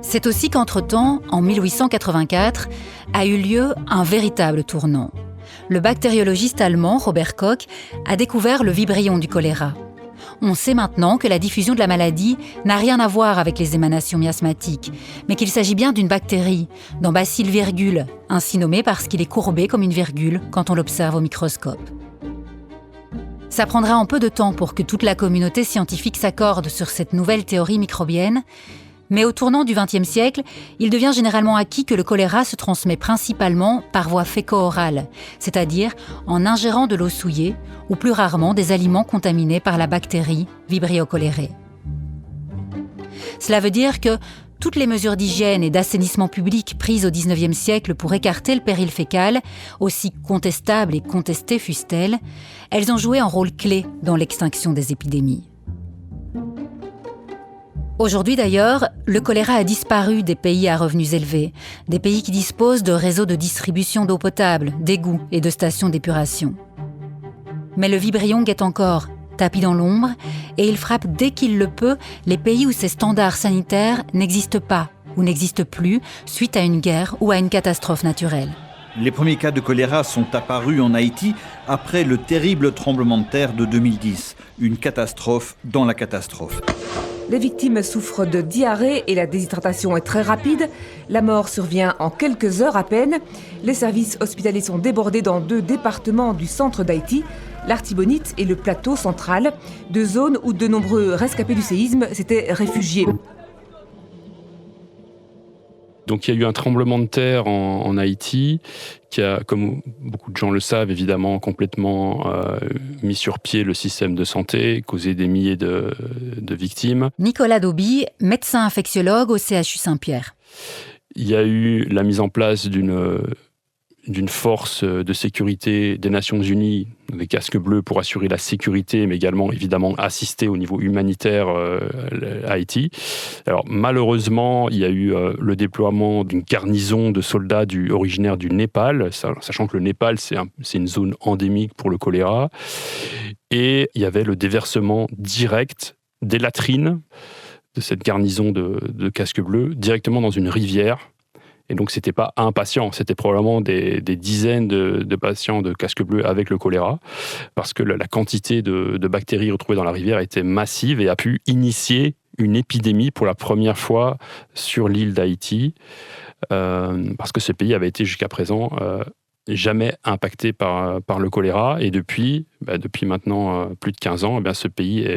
C'est aussi qu'entre-temps, en 1884, a eu lieu un véritable tournant. Le bactériologiste allemand Robert Koch a découvert le vibrion du choléra. On sait maintenant que la diffusion de la maladie n'a rien à voir avec les émanations miasmatiques, mais qu'il s'agit bien d'une bactérie, d'un bacille virgule, ainsi nommé parce qu'il est courbé comme une virgule quand on l'observe au microscope. Ça prendra un peu de temps pour que toute la communauté scientifique s'accorde sur cette nouvelle théorie microbienne, Mais au tournant du XXe siècle, il devient généralement acquis que le choléra se transmet principalement par voie féco-orale, c'est-à-dire en ingérant de l'eau souillée ou plus rarement des aliments contaminés par la bactérie Vibrio cholerae. Cela veut dire que toutes les mesures d'hygiène et d'assainissement public prises au XIXe siècle pour écarter le péril fécal, aussi contestables et contestées fussent-elles, elles ont joué un rôle clé dans l'extinction des épidémies. Aujourd'hui d'ailleurs, le choléra a disparu des pays à revenus élevés, des pays qui disposent de réseaux de distribution d'eau potable, d'égouts et de stations d'épuration. Mais le Vibrion guette encore, tapis dans l'ombre, et il frappe dès qu'il le peut les pays où ces standards sanitaires n'existent pas ou n'existent plus suite à une guerre ou à une catastrophe naturelle. Les premiers cas de choléra sont apparus en Haïti après le terrible tremblement de terre de 2010, une catastrophe dans la catastrophe. Les victimes souffrent de diarrhée et la déshydratation est très rapide. La mort survient en quelques heures à peine. Les services hospitaliers sont débordés dans 2 départements du centre d'Haïti, l'Artibonite et le plateau central, 2 zones où de nombreux rescapés du séisme s'étaient réfugiés. Donc il y a eu un tremblement de terre en Haïti qui a, comme beaucoup de gens le savent, évidemment complètement mis sur pied le système de santé, causé des milliers de victimes. Nicolas Dauby, médecin infectiologue au CHU Saint-Pierre. Il y a eu la mise en place d'une force de sécurité des Nations Unies, des casques bleus pour assurer la sécurité, mais également, évidemment, assister au niveau humanitaire à Haïti. Alors, malheureusement, il y a eu le déploiement d'une garnison de soldats originaires du Népal, sachant que le Népal, c'est une zone endémique pour le choléra. Et il y avait le déversement direct des latrines de cette garnison de casques bleus directement dans une rivière. Et donc, ce n'était pas un patient, c'était probablement des dizaines de patients de casque bleu avec le choléra, parce que la quantité de bactéries retrouvées dans la rivière était massive et a pu initier une épidémie pour la première fois sur l'île d'Haïti, parce que ce pays avait été jusqu'à présent jamais impacté par le choléra. Et depuis maintenant plus de 15 ans, ce pays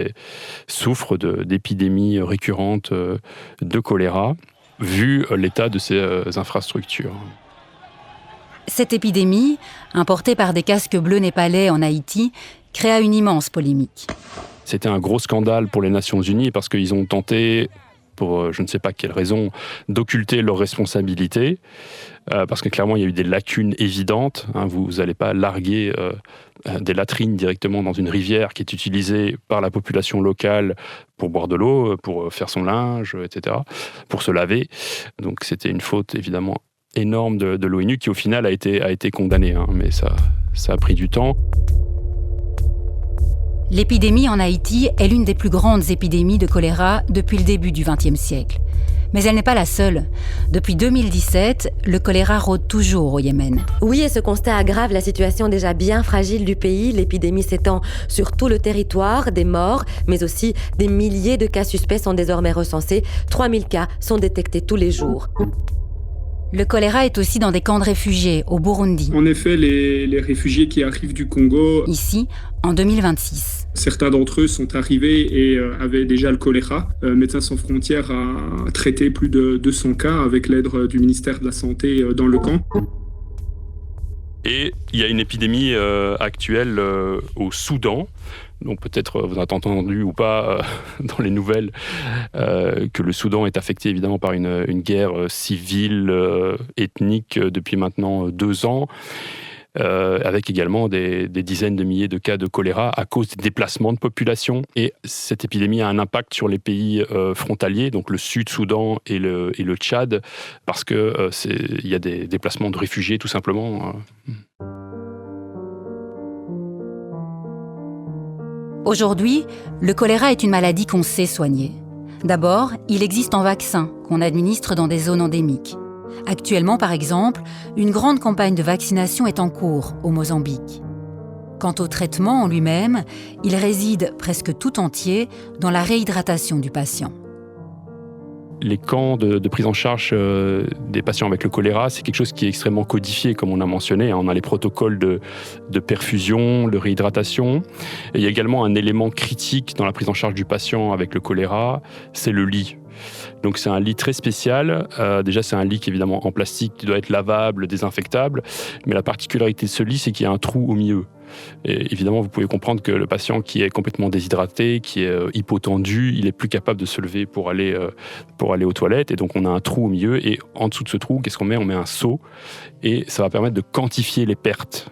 souffre d'épidémies récurrentes de choléra, vu l'état de ses infrastructures. Cette épidémie, importée par des casques bleus népalais en Haïti, créa une immense polémique. C'était un gros scandale pour les Nations Unies parce qu'ils ont tenté, pour je ne sais pas quelle raison, d'occulter leurs responsabilités. Parce que clairement, il y a eu des lacunes évidentes. Vous n'allez pas larguer des latrines directement dans une rivière qui est utilisée par la population locale pour boire de l'eau, pour faire son linge, etc., pour se laver. Donc c'était une faute évidemment énorme de l'ONU qui au final a été condamnée. Mais ça a pris du temps. L'épidémie en Haïti est l'une des plus grandes épidémies de choléra depuis le début du XXe siècle. Mais elle n'est pas la seule. Depuis 2017, le choléra rôde toujours au Yémen. Oui, et ce constat aggrave la situation déjà bien fragile du pays. L'épidémie s'étend sur tout le territoire, des morts, mais aussi des milliers de cas suspects sont désormais recensés. 3000 cas sont détectés tous les jours. Le choléra est aussi dans des camps de réfugiés au Burundi. En effet, les réfugiés qui arrivent du Congo... Ici, en 2026. Certains d'entre eux sont arrivés et avaient déjà le choléra. Médecins sans frontières a traité plus de 200 cas avec l'aide du ministère de la Santé dans le camp. Et il y a une épidémie actuelle au Soudan. Donc peut-être vous avez entendu ou pas dans les nouvelles que le Soudan est affecté évidemment par une guerre civile, ethnique depuis maintenant 2 ans. Avec également des dizaines de milliers de cas de choléra à cause des déplacements de population. Et cette épidémie a un impact sur les pays frontaliers, donc le Sud-Soudan et le Tchad, parce qu'il y a des déplacements de réfugiés tout simplement. Aujourd'hui, le choléra est une maladie qu'on sait soigner. D'abord, il existe un vaccin qu'on administre dans des zones endémiques. Actuellement, par exemple, une grande campagne de vaccination est en cours au Mozambique. Quant au traitement en lui-même, il réside presque tout entier dans la réhydratation du patient. Les camps de prise en charge des patients avec le choléra, c'est quelque chose qui est extrêmement codifié, comme on a mentionné. On a les protocoles de perfusion, de réhydratation. Et il y a également un élément critique dans la prise en charge du patient avec le choléra, c'est le lit. Donc c'est un lit très spécial. Déjà, c'est un lit qui est évidemment en plastique, qui doit être lavable, désinfectable. Mais la particularité de ce lit, c'est qu'il y a un trou au milieu. Et évidemment, vous pouvez comprendre que le patient qui est complètement déshydraté, qui est hypotendu, il est plus capable de se lever pour aller aux toilettes. Et donc, on a un trou au milieu. Et en dessous de ce trou, qu'est-ce qu'on met ? On met un seau. Et ça va permettre de quantifier les pertes.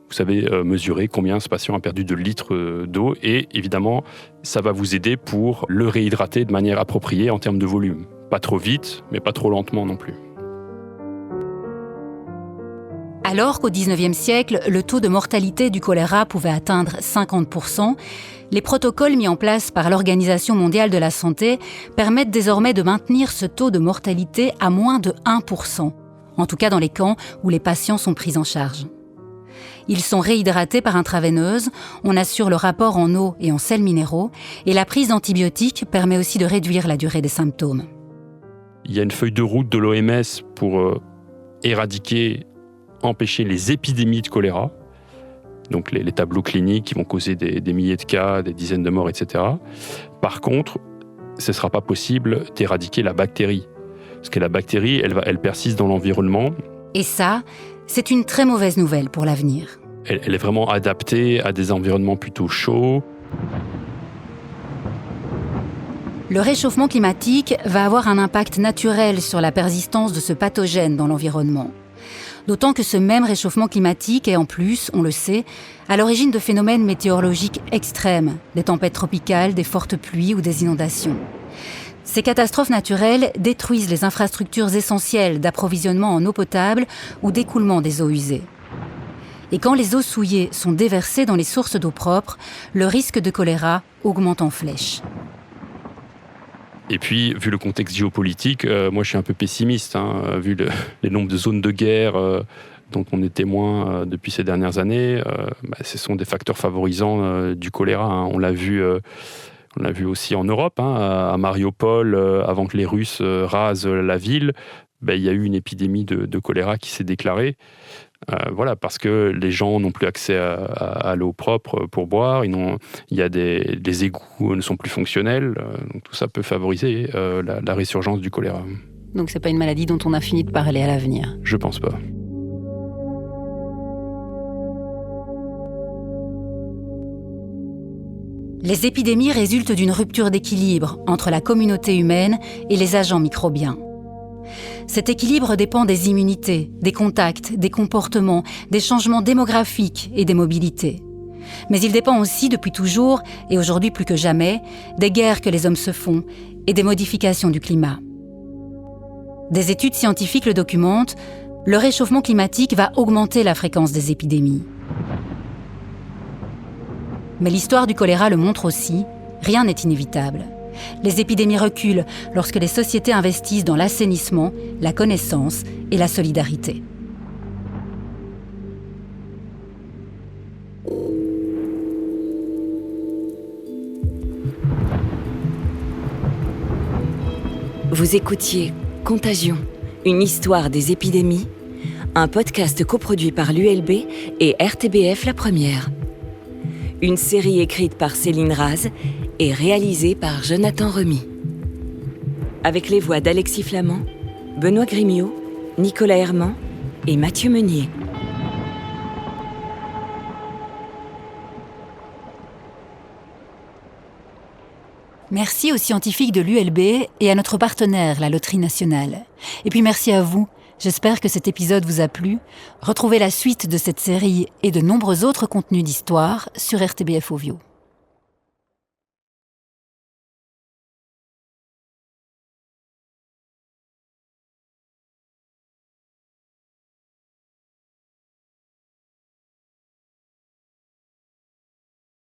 Vous savez mesurer combien ce patient a perdu de litres d'eau. Et évidemment, ça va vous aider pour le réhydrater de manière appropriée en termes de volume. Pas trop vite, mais pas trop lentement non plus. Alors qu'au XIXe siècle, le taux de mortalité du choléra pouvait atteindre 50%, les protocoles mis en place par l'Organisation mondiale de la santé permettent désormais de maintenir ce taux de mortalité à moins de 1%, en tout cas dans les camps où les patients sont pris en charge. Ils sont réhydratés par intraveineuse, on assure le rapport en eau et en sels minéraux, et la prise d'antibiotiques permet aussi de réduire la durée des symptômes. Il y a une feuille de route de l'OMS pour empêcher les épidémies de choléra, donc les tableaux cliniques qui vont causer des milliers de cas, des dizaines de morts, etc. Par contre, ce ne sera pas possible d'éradiquer la bactérie, parce que la bactérie, elle persiste dans l'environnement. Et ça, c'est une très mauvaise nouvelle pour l'avenir. Elle est vraiment adaptée à des environnements plutôt chauds. Le réchauffement climatique va avoir un impact naturel sur la persistance de ce pathogène dans l'environnement. D'autant que ce même réchauffement climatique est en plus, on le sait, à l'origine de phénomènes météorologiques extrêmes, des tempêtes tropicales, des fortes pluies ou des inondations. Ces catastrophes naturelles détruisent les infrastructures essentielles d'approvisionnement en eau potable ou d'écoulement des eaux usées. Et quand les eaux souillées sont déversées dans les sources d'eau propre, le risque de choléra augmente en flèche. Et puis, vu le contexte géopolitique, moi je suis un peu pessimiste, vu les nombres de zones de guerre dont on est témoin depuis ces dernières années. Ce sont des facteurs favorisants du choléra. On l'a vu aussi en Europe, à Mariupol, avant que les Russes rasent la ville. Il y a eu une épidémie de choléra qui s'est déclarée. Parce que les gens n'ont plus accès à l'eau propre pour boire, il y a des égouts ne sont plus fonctionnels, donc tout ça peut favoriser la résurgence du choléra. Donc c'est pas une maladie dont on a fini de parler à l'avenir ? Je pense pas. Les épidémies résultent d'une rupture d'équilibre entre la communauté humaine et les agents microbiens. Cet équilibre dépend des immunités, des contacts, des comportements, des changements démographiques et des mobilités. Mais il dépend aussi depuis toujours, et aujourd'hui plus que jamais, des guerres que les hommes se font et des modifications du climat. Des études scientifiques le documentent, le réchauffement climatique va augmenter la fréquence des épidémies. Mais l'histoire du choléra le montre aussi, rien n'est inévitable. Les épidémies reculent lorsque les sociétés investissent dans l'assainissement, la connaissance et la solidarité. Vous écoutiez Contagion, une histoire des épidémies, un podcast coproduit par l'ULB et RTBF La Première. Une série écrite par Céline Raz et réalisée par Jonathan Remy. Avec les voix d'Alexis Flamand, Benoît Grimiot, Nicolas Herman et Mathieu Meunier. Merci aux scientifiques de l'ULB et à notre partenaire, la Loterie Nationale. Et puis merci à vous. J'espère que cet épisode vous a plu. Retrouvez la suite de cette série et de nombreux autres contenus d'histoire sur RTBF Ovio.